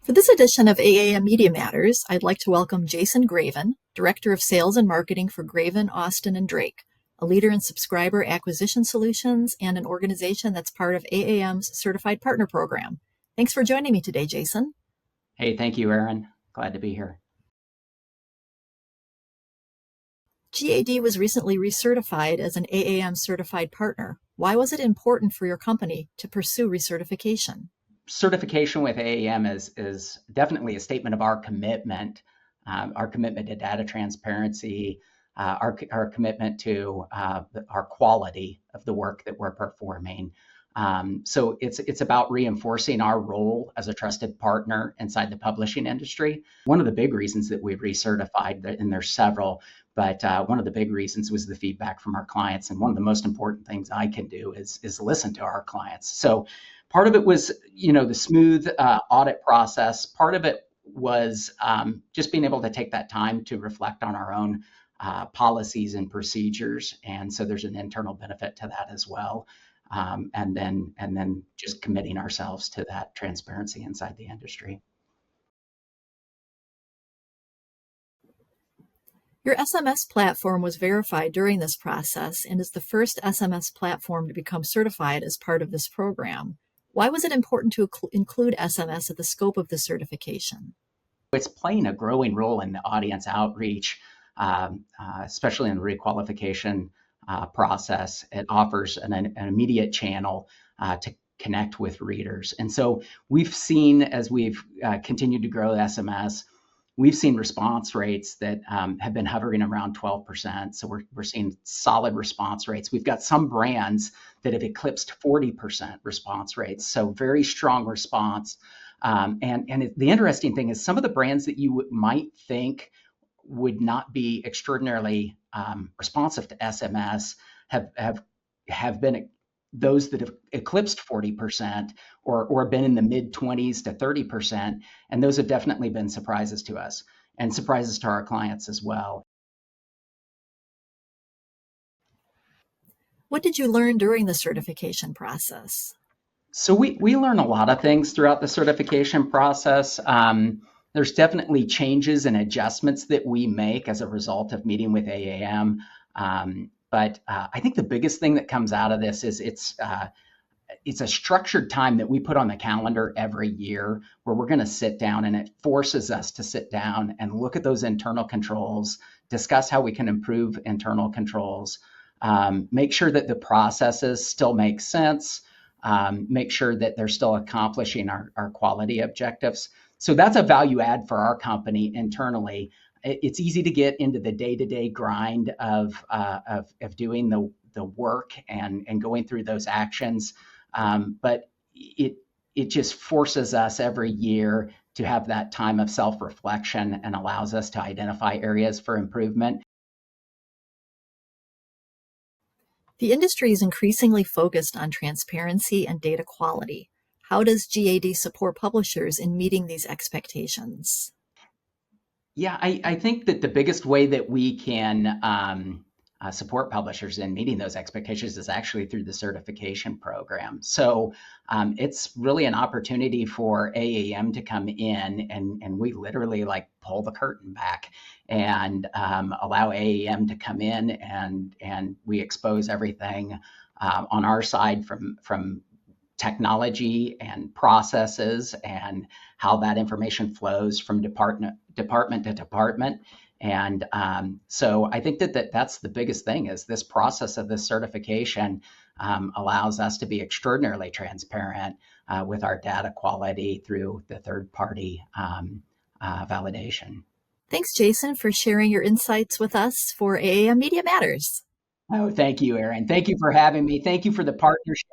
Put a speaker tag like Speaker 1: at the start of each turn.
Speaker 1: For this edition of AAM Media Matters, I'd like to welcome Jason Graven, Director of Sales and Marketing for Graven, Austin, and Drake, a leader in subscriber acquisition solutions and an organization that's part of AAM's Certified Partner Program. Thanks for joining me today, Jason.
Speaker 2: Hey, thank you, Erin. Glad to be here.
Speaker 1: GAD was recently recertified as an AAM Certified Partner. Why was it important for your company to pursue recertification?
Speaker 2: Certification with AAM is definitely a statement of our commitment to data transparency, our commitment to our quality of the work that we're performing. So it's about reinforcing our role as a trusted partner inside the publishing industry. One of the big reasons that we've recertified, and there's several, but one of the big reasons was the feedback from our clients. And one of the most important things I can do is listen to our clients. So part of it was, the smooth audit process. Part of it was just being able to take that time to reflect on our own policies and procedures. And so there's an internal benefit to that as well. And then just committing ourselves to that transparency inside the industry.
Speaker 1: Your SMS platform was verified during this process and is the first SMS platform to become certified as part of this program. Why was it important to include SMS at the scope of the certification?
Speaker 2: It's playing a growing role in the audience outreach, especially in the requalification process. It offers an immediate channel to connect with readers. And so we've seen, as we've continued to grow SMS, we've seen response rates that have been hovering around 12%. So we're seeing solid response rates. We've got some brands that have eclipsed 40% response rates. So very strong response. And the interesting thing is some of the brands that you might think would not be extraordinarily responsive to SMS have been those that have eclipsed 40% or been in the mid 20s to 30%. And those have definitely been surprises to us and surprises to our clients as well.
Speaker 1: What did you learn during the certification process?
Speaker 2: So we learn a lot of things throughout the certification process. There's definitely changes and adjustments that we make as a result of meeting with AAM. But I think the biggest thing that comes out of this is it's a structured time that we put on the calendar every year where we're going to sit down, and it forces us to sit down and look at those internal controls, discuss how we can improve internal controls, make sure that the processes still make sense, make sure that they're still accomplishing our quality objectives. So that's a value add for our company internally. It's easy to get into the day-to-day grind of doing the work and going through those actions, but it just forces us every year to have that time of self-reflection and allows us to identify areas for improvement.
Speaker 1: The industry is increasingly focused on transparency and data quality. How does GAD support publishers in meeting these expectations?
Speaker 2: Yeah, I think that the biggest way that we can support publishers in meeting those expectations is actually through the certification program. So it's really an opportunity for AAM to come in and we literally pull the curtain back and allow AAM to come in and we expose everything on our side from technology and processes and how that information flows from department to department. And so I think that's the biggest thing is this process of this certification allows us to be extraordinarily transparent with our data quality through the third-party validation.
Speaker 1: Thanks, Jason, for sharing your insights with us for AAM Media Matters.
Speaker 2: Oh, thank you, Erin. Thank you for having me. Thank you for the partnership